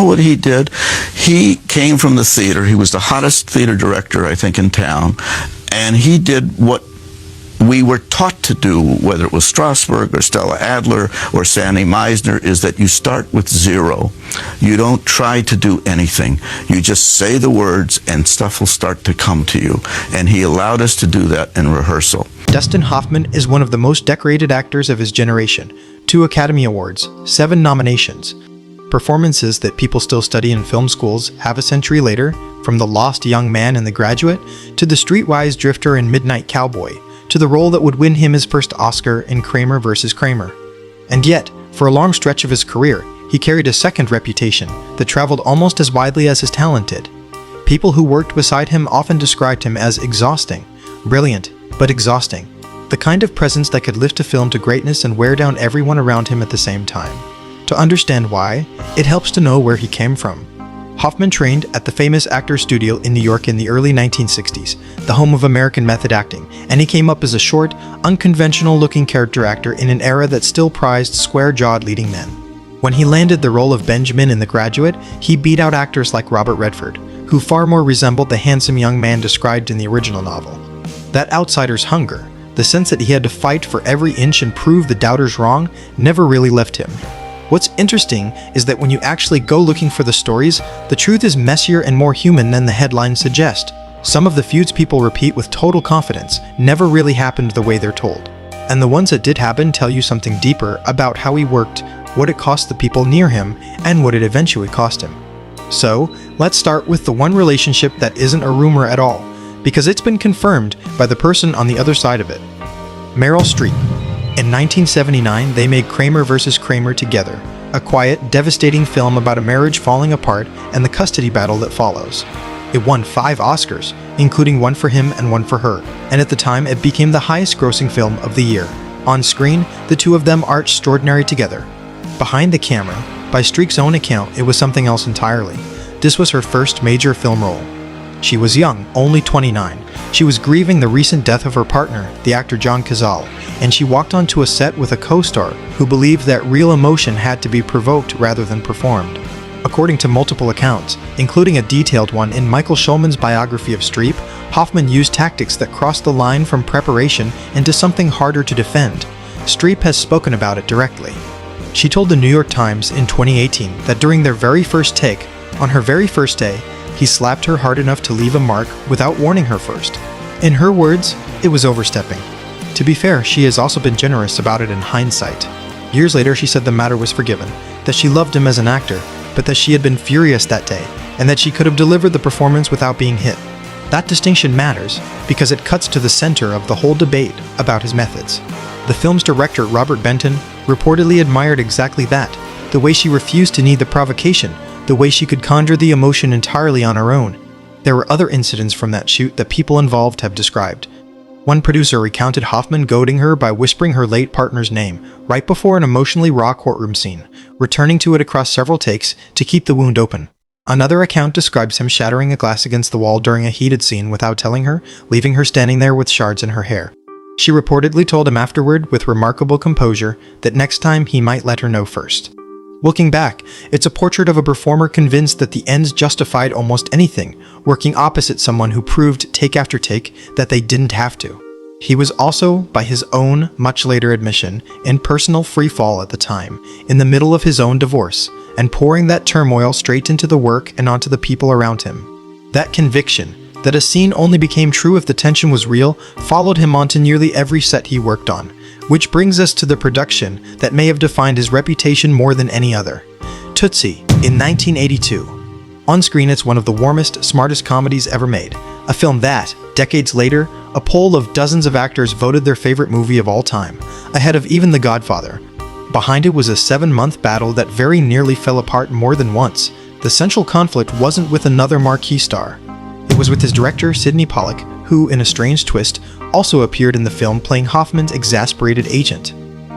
What he did, he came from the theater. He was the hottest theater director, I think, in town. And he did what we were taught to do, whether it was Strasberg or Stella Adler or Sandy Meisner, is that you start with zero. You don't try to do anything. You just say the words and stuff will start to come to you. And he allowed us to do that in rehearsal. Dustin Hoffman is one of the most decorated actors of his generation. 2 Academy Awards, 7 nominations. Performances that people still study in film schools half a century later, from the lost young man in The Graduate, to the streetwise drifter in Midnight Cowboy, to the role that would win him his first Oscar in Kramer vs. Kramer. And yet, for a long stretch of his career, he carried a second reputation that traveled almost as widely as his talent did. People who worked beside him often described him as exhausting, brilliant, but exhausting, the kind of presence that could lift a film to greatness and wear down everyone around him at the same time. To understand why, it helps to know where he came from. Hoffman trained at the famous Actors Studio in New York in the early 1960s, the home of American method acting, and he came up as a short, unconventional-looking character actor in an era that still prized square-jawed leading men. When he landed the role of Benjamin in The Graduate, he beat out actors like Robert Redford, who far more resembled the handsome young man described in the original novel. That outsider's hunger, the sense that he had to fight for every inch and prove the doubters wrong, never really left him. What's interesting is that when you actually go looking for the stories, the truth is messier and more human than the headlines suggest. Some of the feuds people repeat with total confidence never really happened the way they're told. And the ones that did happen tell you something deeper about how he worked, what it cost the people near him, and what it eventually cost him. So, let's start with the one relationship that isn't a rumor at all, because it's been confirmed by the person on the other side of it. Meryl Streep. In 1979, they made Kramer vs. Kramer together, a quiet, devastating film about a marriage falling apart and the custody battle that follows. It won 5 Oscars, including one for him and one for her, and at the time it became the highest-grossing film of the year. On screen, the two of them are extraordinary together. Behind the camera, by Streep's own account, it was something else entirely. This was her first major film role. She was young, only 29. She was grieving the recent death of her partner, the actor John Cazale, and she walked onto a set with a co-star who believed that real emotion had to be provoked rather than performed. According to multiple accounts, including a detailed one in Michael Schulman's biography of Streep, Hoffman used tactics that crossed the line from preparation into something harder to defend. Streep has spoken about it directly. She told the New York Times in 2018 that during their very first take, on her very first day, he slapped her hard enough to leave a mark without warning her first. In her words, it was overstepping. To be fair, she has also been generous about it in hindsight. Years later, she said the matter was forgiven, that she loved him as an actor, but that she had been furious that day, and that she could have delivered the performance without being hit. That distinction matters, because it cuts to the center of the whole debate about his methods. The film's director, Robert Benton, reportedly admired exactly that, the way she refused to need the provocation, the way she could conjure the emotion entirely on her own. There were other incidents from that shoot that people involved have described. One producer recounted Hoffman goading her by whispering her late partner's name right before an emotionally raw courtroom scene, returning to it across several takes to keep the wound open. Another account describes him shattering a glass against the wall during a heated scene without telling her, leaving her standing there with shards in her hair. She reportedly told him afterward with remarkable composure that next time he might let her know first. Looking back, it's a portrait of a performer convinced that the ends justified almost anything, working opposite someone who proved take after take that they didn't have to. He was also, by his own much later admission, in personal free fall at the time, in the middle of his own divorce, and pouring that turmoil straight into the work and onto the people around him. That conviction, that a scene only became true if the tension was real, followed him onto nearly every set he worked on. Which brings us to the production that may have defined his reputation more than any other. Tootsie, in 1982. On screen, it's one of the warmest, smartest comedies ever made. A film that, decades later, a poll of dozens of actors voted their favorite movie of all time, ahead of even The Godfather. Behind it was a 7-month battle that very nearly fell apart more than once. The central conflict wasn't with another marquee star. It was with his director, Sidney Pollack, who, in a strange twist, also appeared in the film playing Hoffman's exasperated agent.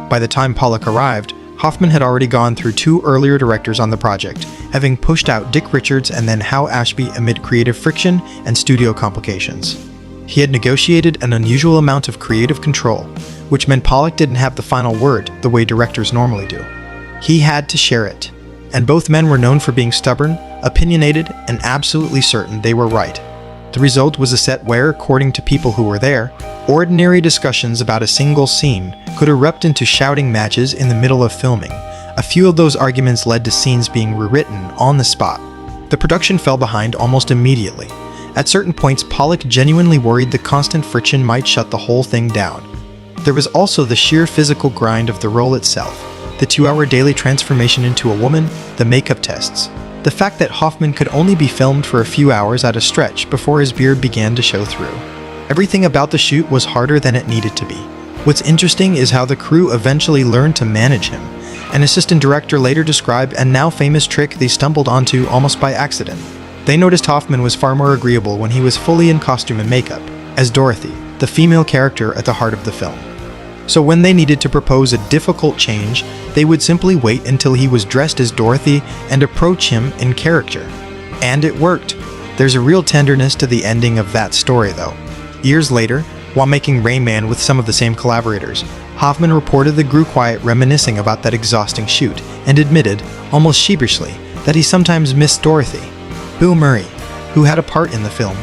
By the time Pollack arrived, Hoffman had already gone through 2 earlier directors on the project, having pushed out Dick Richards and then Hal Ashby amid creative friction and studio complications. He had negotiated an unusual amount of creative control, which meant Pollack didn't have the final word the way directors normally do. He had to share it. and both men were known for being stubborn, opinionated, and absolutely certain they were right. The result was a set where, according to people who were there, ordinary discussions about a single scene could erupt into shouting matches in the middle of filming. A few of those arguments led to scenes being rewritten on the spot. The production fell behind almost immediately. At certain points, Pollock genuinely worried the constant friction might shut the whole thing down. There was also the sheer physical grind of the role itself, the 2-hour daily transformation into a woman, the makeup tests, the fact that Hoffman could only be filmed for a few hours at a stretch before his beard began to show through. Everything about the shoot was harder than it needed to be. What's interesting is how the crew eventually learned to manage him. An assistant director later described a now famous trick they stumbled onto almost by accident. They noticed Hoffman was far more agreeable when he was fully in costume and makeup, as Dorothy, the female character at the heart of the film. So when they needed to propose a difficult change, they would simply wait until he was dressed as Dorothy and approach him in character. And it worked. There's a real tenderness to the ending of that story, though. Years later, while making Rain Man with some of the same collaborators, Hoffman reportedly grew quiet reminiscing about that exhausting shoot and admitted, almost sheepishly, that he sometimes missed Dorothy. Bill Murray, who had a part in the film,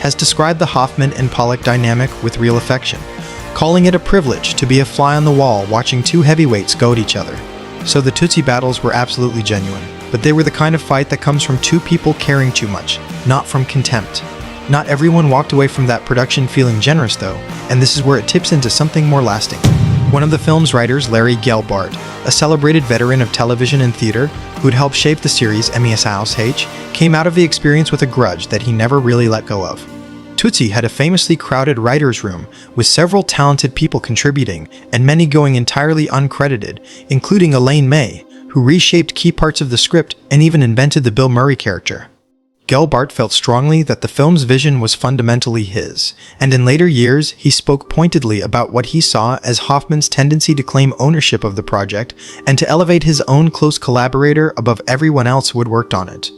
has described the Hoffman and Pollock dynamic with real affection, calling it a privilege to be a fly on the wall watching two heavyweights go at each other. So the Tootsie battles were absolutely genuine, but they were the kind of fight that comes from two people caring too much, not from contempt. Not everyone walked away from that production feeling generous though, and this is where it tips into something more lasting. One of the film's writers, Larry Gelbart, a celebrated veteran of television and theater who'd helped shape the series Emmy's House H, came out of the experience with a grudge that he never really let go of. Tootsie had a famously crowded writer's room with several talented people contributing and many going entirely uncredited, including Elaine May, who reshaped key parts of the script and even invented the Bill Murray character. Gelbart felt strongly that the film's vision was fundamentally his, and in later years he spoke pointedly about what he saw as Hoffman's tendency to claim ownership of the project and to elevate his own close collaborator above everyone else who had worked on it.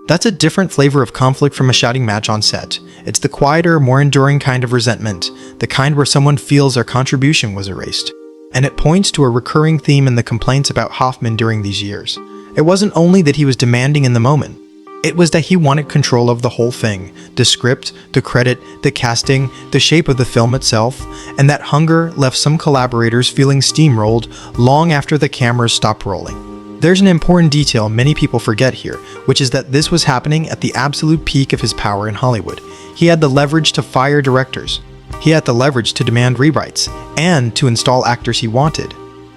That's a different flavor of conflict from a shouting match on set. It's the quieter, more enduring kind of resentment, the kind where someone feels their contribution was erased. And it points to a recurring theme in the complaints about Hoffman during these years. It wasn't only that he was demanding in the moment, it was that he wanted control of the whole thing, the script, the credit, the casting, the shape of the film itself, and that hunger left some collaborators feeling steamrolled long after the cameras stopped rolling. There's an important detail many people forget here, which is that this was happening at the absolute peak of his power in Hollywood. He had the leverage to fire directors. He had the leverage to demand rewrites, and to install actors he wanted.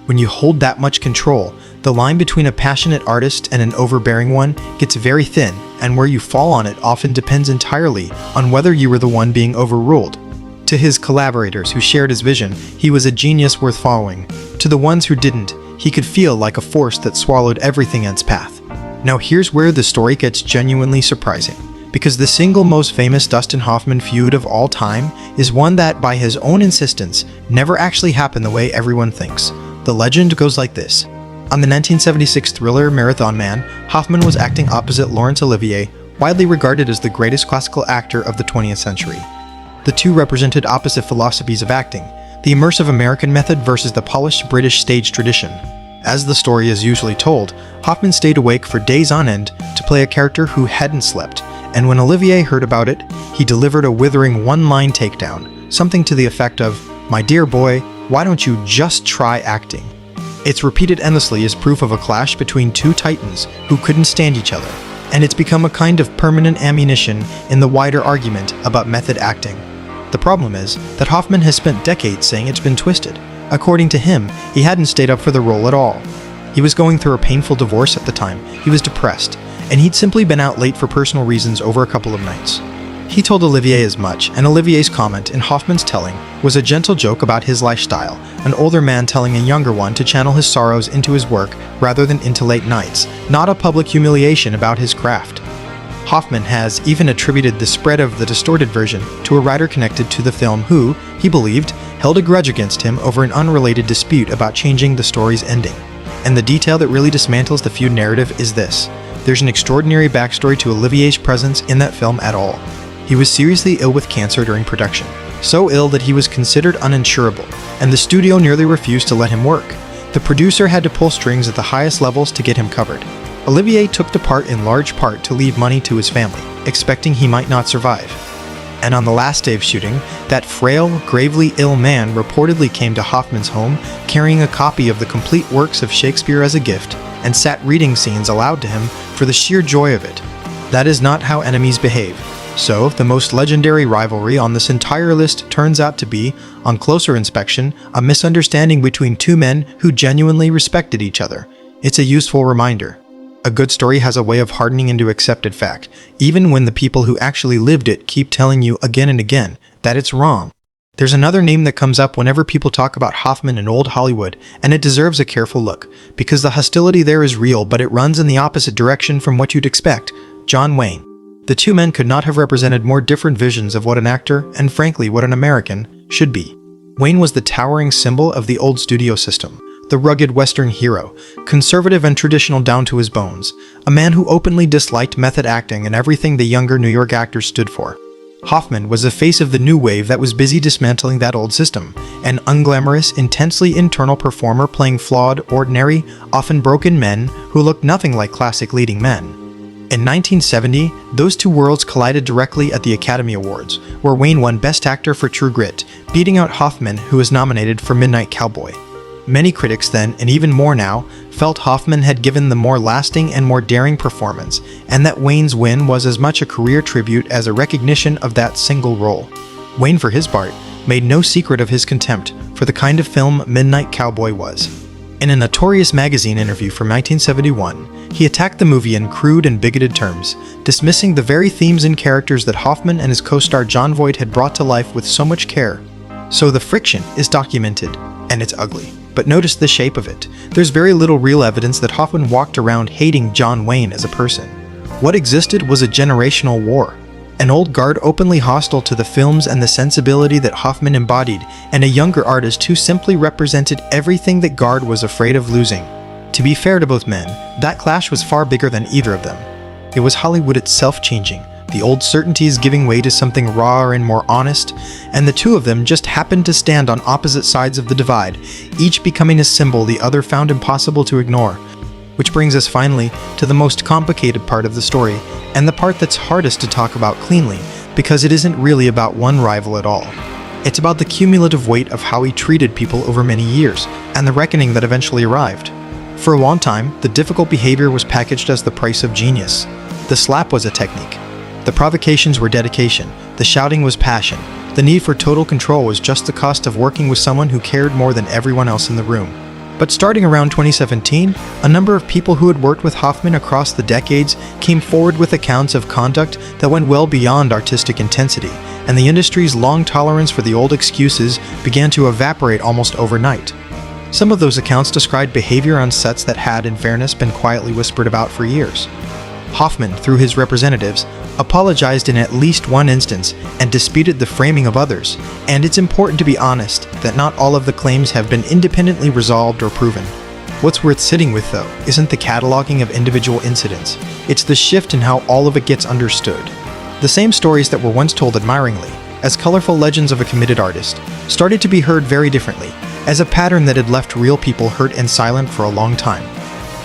When you hold that much control, the line between a passionate artist and an overbearing one gets very thin, and where you fall on it often depends entirely on whether you were the one being overruled. To his collaborators who shared his vision, he was a genius worth following. To the ones who didn't, he could feel like a force that swallowed everything in its path. Now here's where the story gets genuinely surprising, because the single most famous Dustin Hoffman feud of all time is one that, by his own insistence, never actually happened the way everyone thinks. The legend goes like this. On the 1976 thriller Marathon Man, Hoffman was acting opposite Laurence Olivier, widely regarded as the greatest classical actor of the 20th century. The two represented opposite philosophies of acting, the immersive American method versus the polished British stage tradition. As the story is usually told, Hoffman stayed awake for days on end to play a character who hadn't slept, and when Olivier heard about it, he delivered a withering one-line takedown, something to the effect of, "My dear boy, why don't you just try acting?" It's repeated endlessly as proof of a clash between two titans who couldn't stand each other, and it's become a kind of permanent ammunition in the wider argument about method acting. The problem is that Hoffman has spent decades saying it's been twisted. According to him, he hadn't stayed up for the role at all. He was going through a painful divorce at the time, he was depressed, and he'd simply been out late for personal reasons over a couple of nights. He told Olivier as much, and Olivier's comment in Hoffman's telling was a gentle joke about his lifestyle, an older man telling a younger one to channel his sorrows into his work rather than into late nights, not a public humiliation about his craft. Hoffman has even attributed the spread of the distorted version to a writer connected to the film who, he believed, held a grudge against him over an unrelated dispute about changing the story's ending. And the detail that really dismantles the feud narrative is this. There's an extraordinary backstory to Olivier's presence in that film at all. He was seriously ill with cancer during production, so ill that he was considered uninsurable, and the studio nearly refused to let him work. The producer had to pull strings at the highest levels to get him covered. Olivier took the part in large part to leave money to his family, expecting he might not survive. And on the last day of shooting, that frail, gravely ill man reportedly came to Hoffman's home carrying a copy of the complete works of Shakespeare as a gift and sat reading scenes aloud to him for the sheer joy of it. That is not how enemies behave. So, the most legendary rivalry on this entire list turns out to be, on closer inspection, a misunderstanding between two men who genuinely respected each other. It's a useful reminder. A good story has a way of hardening into accepted fact, even when the people who actually lived it keep telling you again and again that it's wrong. There's another name that comes up whenever people talk about Hoffman in old Hollywood, and it deserves a careful look, because the hostility there is real, but it runs in the opposite direction from what you'd expect: John Wayne. The two men could not have represented more different visions of what an actor, and frankly what an American, should be. Wayne was the towering symbol of the old studio system, the rugged Western hero, conservative and traditional down to his bones, a man who openly disliked method acting and everything the younger New York actors stood for. Hoffman was the face of the new wave that was busy dismantling that old system, an unglamorous, intensely internal performer playing flawed, ordinary, often broken men who looked nothing like classic leading men. In 1970, those two worlds collided directly at the Academy Awards, where Wayne won Best Actor for True Grit, beating out Hoffman, who was nominated for Midnight Cowboy. Many critics then, and even more now, felt Hoffman had given the more lasting and more daring performance, and that Wayne's win was as much a career tribute as a recognition of that single role. Wayne, for his part, made no secret of his contempt for the kind of film Midnight Cowboy was. In a Notorious magazine interview from 1971, he attacked the movie in crude and bigoted terms, dismissing the very themes and characters that Hoffman and his co-star Jon Voight had brought to life with so much care. So the friction is documented, and it's ugly. But notice the shape of it. There's very little real evidence that Hoffman walked around hating John Wayne as a person. What existed was a generational war. An old guard openly hostile to the films and the sensibility that Hoffman embodied, and a younger artist who simply represented everything that Guard was afraid of losing. To be fair to both men, that clash was far bigger than either of them. It was Hollywood itself changing, the old certainties giving way to something rawer and more honest, and the two of them just happened to stand on opposite sides of the divide, each becoming a symbol the other found impossible to ignore. Which brings us finally to the most complicated part of the story, and the part that's hardest to talk about cleanly, because it isn't really about one rival at all. It's about the cumulative weight of how he treated people over many years, and the reckoning that eventually arrived. For a long time, the difficult behavior was packaged as the price of genius. The slap was a technique. The provocations were dedication, the shouting was passion, the need for total control was just the cost of working with someone who cared more than everyone else in the room. But starting around 2017, a number of people who had worked with Hoffman across the decades came forward with accounts of conduct that went well beyond artistic intensity, and the industry's long tolerance for the old excuses began to evaporate almost overnight. Some of those accounts described behavior on sets that had, in fairness, been quietly whispered about for years. Hoffman, through his representatives, apologized in at least one instance and disputed the framing of others, and it's important to be honest that not all of the claims have been independently resolved or proven. What's worth sitting with, though, isn't the cataloging of individual incidents, it's the shift in how all of it gets understood. The same stories that were once told admiringly, as colorful legends of a committed artist, started to be heard very differently, as a pattern that had left real people hurt and silent for a long time.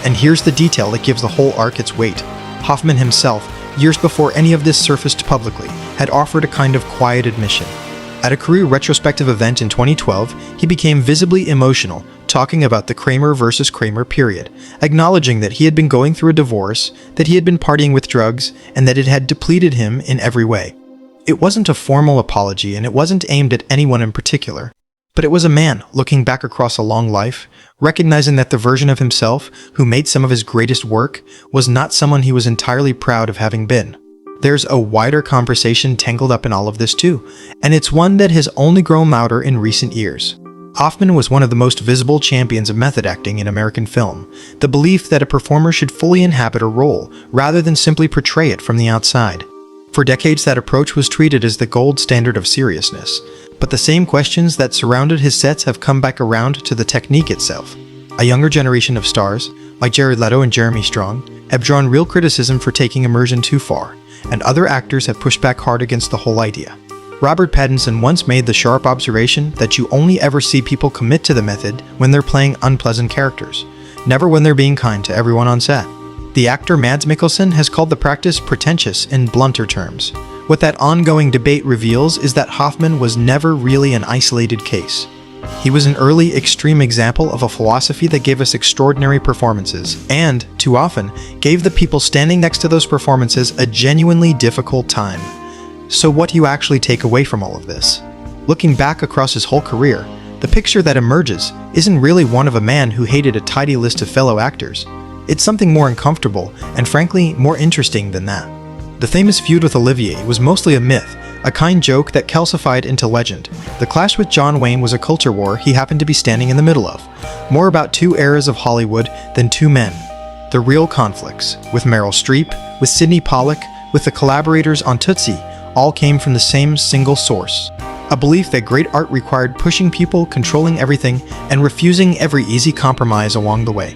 And here's the detail that gives the whole arc its weight. Hoffman himself, years before any of this surfaced publicly, had offered a kind of quiet admission. At a career retrospective event in 2012, he became visibly emotional, talking about the Kramer versus Kramer period, acknowledging that he had been going through a divorce, that he had been partying with drugs, and that it had depleted him in every way. It wasn't a formal apology, and it wasn't aimed at anyone in particular. But it was a man looking back across a long life, recognizing that the version of himself who made some of his greatest work was not someone he was entirely proud of having been. There's a wider conversation tangled up in all of this too, and it's one that has only grown louder in recent years. Hoffman was one of the most visible champions of method acting in American film, the belief that a performer should fully inhabit a role rather than simply portray it from the outside. For decades, that approach was treated as the gold standard of seriousness. But the same questions that surrounded his sets have come back around to the technique itself. A younger generation of stars, like Jared Leto and Jeremy Strong, have drawn real criticism for taking immersion too far, and other actors have pushed back hard against the whole idea. Robert Pattinson once made the sharp observation that you only ever see people commit to the method when they're playing unpleasant characters, never when they're being kind to everyone on set. The actor Mads Mikkelsen has called the practice pretentious in blunter terms. What that ongoing debate reveals is that Hoffman was never really an isolated case. He was an early, extreme example of a philosophy that gave us extraordinary performances, and, too often, gave the people standing next to those performances a genuinely difficult time. So what do you actually take away from all of this? Looking back across his whole career, the picture that emerges isn't really one of a man who hated a tidy list of fellow actors. It's something more uncomfortable, and frankly, more interesting than that. The famous feud with Olivier was mostly a myth, a kind joke that calcified into legend. The clash with John Wayne was a culture war he happened to be standing in the middle of. More about two eras of Hollywood than two men. The real conflicts, with Meryl Streep, with Sidney Pollack, with the collaborators on Tootsie, all came from the same single source. A belief that great art required pushing people, controlling everything, and refusing every easy compromise along the way.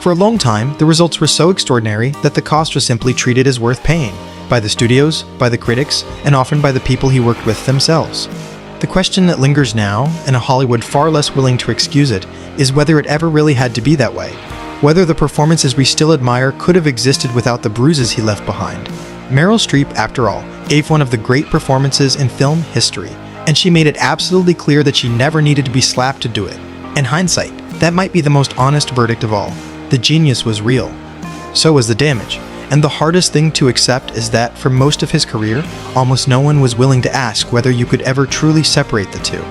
For a long time, the results were so extraordinary that the cost was simply treated as worth paying. By the studios, by the critics, and often by the people he worked with themselves. The question that lingers now, in a Hollywood far less willing to excuse it, is whether it ever really had to be that way. Whether the performances we still admire could have existed without the bruises he left behind. Meryl Streep, after all, gave one of the great performances in film history, and she made it absolutely clear that she never needed to be slapped to do it. In hindsight, that might be the most honest verdict of all. The genius was real. So was the damage. And the hardest thing to accept is that, for most of his career, almost no one was willing to ask whether you could ever truly separate the two.